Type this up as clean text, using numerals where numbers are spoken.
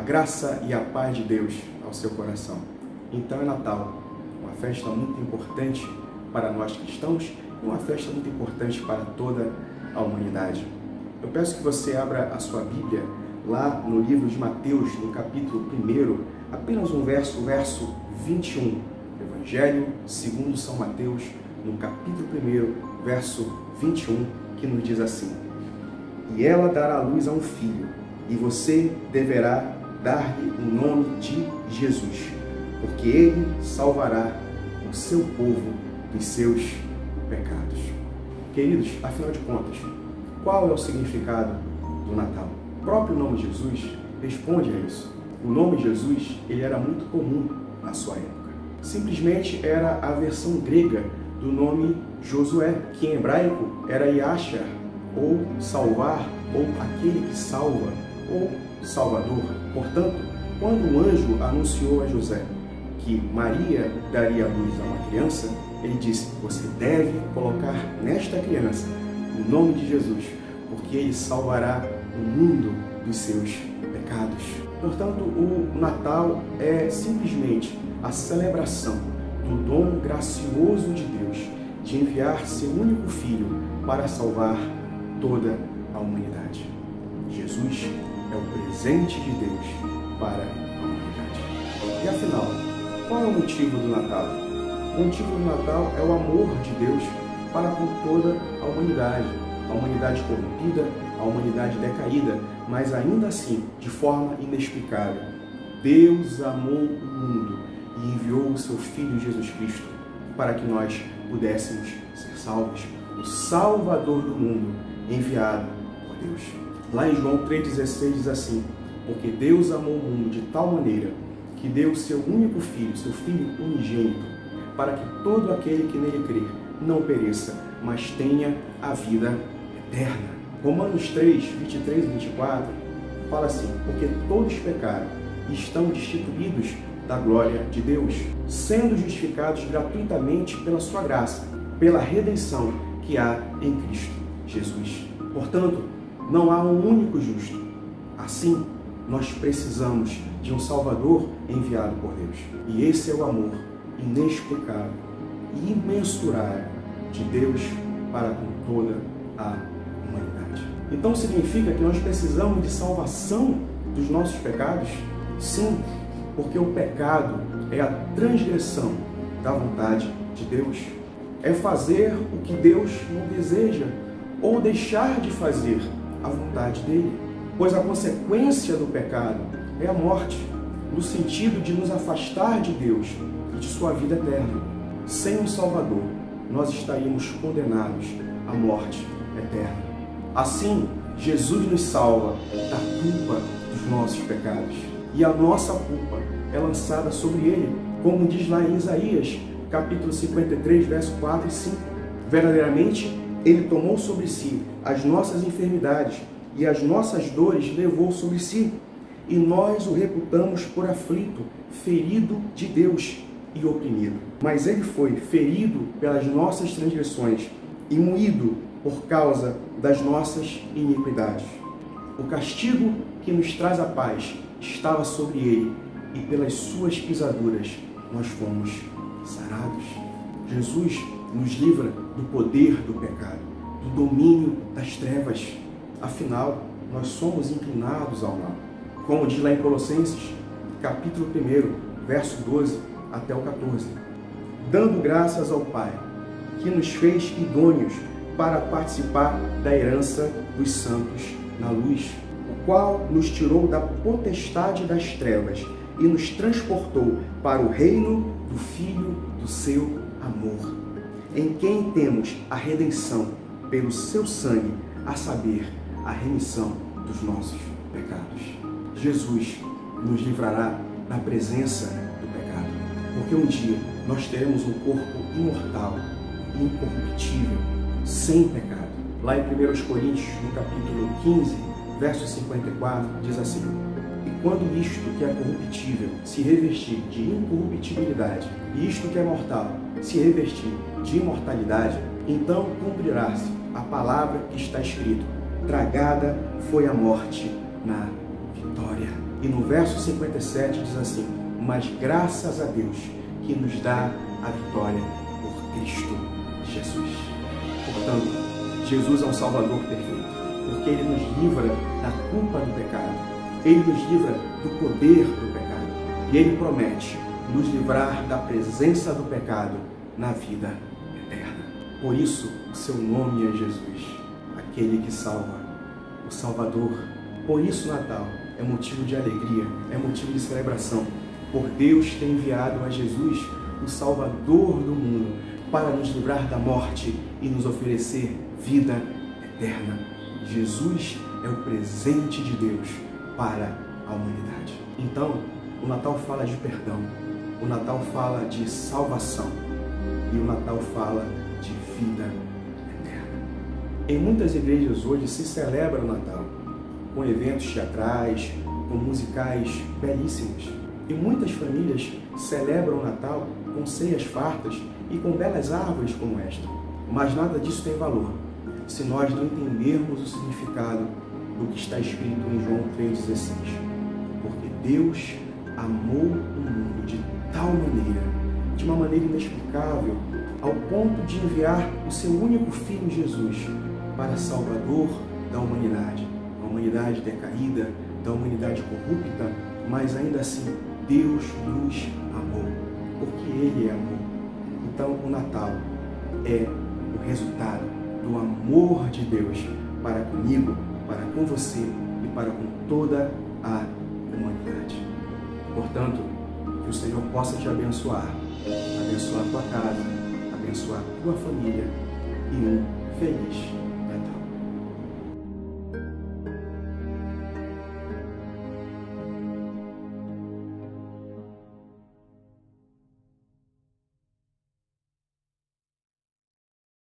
graça e a paz de Deus ao seu coração. Então é Natal, uma festa muito importante para nós cristãos e uma festa muito importante para toda a humanidade. Eu peço que você abra a sua Bíblia lá no livro de Mateus, no capítulo 1, apenas um verso, o verso 21. Evangelho segundo São Mateus, no capítulo 1, verso 21, que nos diz assim: E ela dará à luz a um filho, e você deverá dar-lhe o nome de Jesus, porque ele salvará o seu povo dos seus pecados. Queridos, afinal de contas, qual é o significado do Natal? O próprio nome Jesus responde a isso. O nome Jesus, ele era muito comum na sua época. Simplesmente era a versão grega do nome Josué, que em hebraico era Yashar, ou salvar, ou aquele que salva, ou Salvador. Portanto, quando o anjo anunciou a José que Maria daria à luz a uma criança, ele disse: você deve colocar nesta criança o nome de Jesus, porque ele salvará o mundo dos seus pecados. Portanto, o Natal é simplesmente a celebração do dom gracioso de Deus de enviar seu único Filho para salvar toda a humanidade. Jesus é o presente de Deus para a humanidade. E afinal, qual é o motivo do Natal? O motivo do Natal é o amor de Deus para com toda a humanidade corrompida, a humanidade decaída, mas ainda assim, de forma inexplicável. Deus amou o mundo e enviou o seu Filho Jesus Cristo para que nós pudéssemos ser salvos. O Salvador do mundo enviado por Deus. Lá em João 3,16 diz assim: porque Deus amou o mundo de tal maneira que deu o seu único Filho, seu Filho unigênito, para que todo aquele que nele crer não pereça, mas tenha a vida eterna. Romanos 3, 23 e 24 fala assim: porque todos pecaram e estão destituídos da glória de Deus, sendo justificados gratuitamente pela sua graça, pela redenção que há em Cristo Jesus. Portanto, não há um único justo. Assim, nós precisamos de um Salvador enviado por Deus. E esse é o amor inexplicável e imensurável de Deus para com toda a humanidade. Então significa que nós precisamos de salvação dos nossos pecados? Sim, porque o pecado é a transgressão da vontade de Deus. É fazer o que Deus não deseja ou deixar de fazer a vontade dele. Pois a consequência do pecado é a morte, no sentido de nos afastar de Deus e de sua vida eterna. Sem um Salvador, nós estaríamos condenados à morte eterna. Assim, Jesus nos salva da culpa dos nossos pecados. E a nossa culpa é lançada sobre ele, como diz lá em Isaías, capítulo 53, verso 4 e 5. Verdadeiramente, ele tomou sobre si as nossas enfermidades e as nossas dores levou sobre si. E nós o reputamos por aflito, ferido de Deus e oprimido. Mas ele foi ferido pelas nossas transgressões e moído por causa das nossas iniquidades. O castigo que nos traz a paz estava sobre ele, e pelas suas pisaduras nós fomos sarados. Jesus nos livra do poder do pecado, do domínio das trevas. Afinal, nós somos inclinados ao mal. Como diz lá em Colossenses, capítulo 1, verso 12 até o 14. Dando graças ao Pai, que nos fez idôneos para participar da herança dos santos na luz, o qual nos tirou da potestade das trevas e nos transportou para o reino do Filho do seu amor, em quem temos a redenção pelo seu sangue, a saber, a remissão dos nossos pecados. Jesus nos livrará da presença do pecado, porque um dia nós teremos um corpo imortal, incorruptível, sem pecado. Lá em 1 Coríntios, no capítulo 15, verso 54, diz assim: e quando isto que é corruptível se revestir de incorruptibilidade, e isto que é mortal se revestir de imortalidade, então cumprirá-se a palavra que está escrito: tragada foi a morte na vitória. E no verso 57 diz assim: mas graças a Deus que nos dá a vitória por Cristo Jesus. Portanto, Jesus é um Salvador perfeito, porque Ele nos livra da culpa do pecado, Ele nos livra do poder do pecado, e Ele promete nos livrar da presença do pecado na vida eterna. Por isso, o seu nome é Jesus, aquele que salva, o Salvador. Por isso, o Natal é motivo de alegria, é motivo de celebração, por Deus ter enviado a Jesus, o Salvador do mundo, para nos livrar da morte e nos oferecer vida eterna. Jesus é o presente de Deus para a humanidade. Então, o Natal fala de perdão, o Natal fala de salvação e o Natal fala de vida eterna. Em muitas igrejas hoje se celebra o Natal com eventos teatrais, com musicais belíssimos. E muitas famílias celebram o Natal com ceias fartas e com belas árvores como esta. Mas nada disso tem valor se nós não entendermos o significado do que está escrito em João 3,16. Porque Deus amou o mundo de tal maneira, de uma maneira inexplicável, ao ponto de enviar o seu único Filho Jesus para Salvador da humanidade. A humanidade decaída, da humanidade corrupta, mas ainda assim Deus nos amou, porque Ele é amor. Então o Natal é o resultado do amor de Deus para comigo, para com você e para com toda a humanidade. Portanto, que o Senhor possa te abençoar a tua casa, abençoar a tua família e um feliz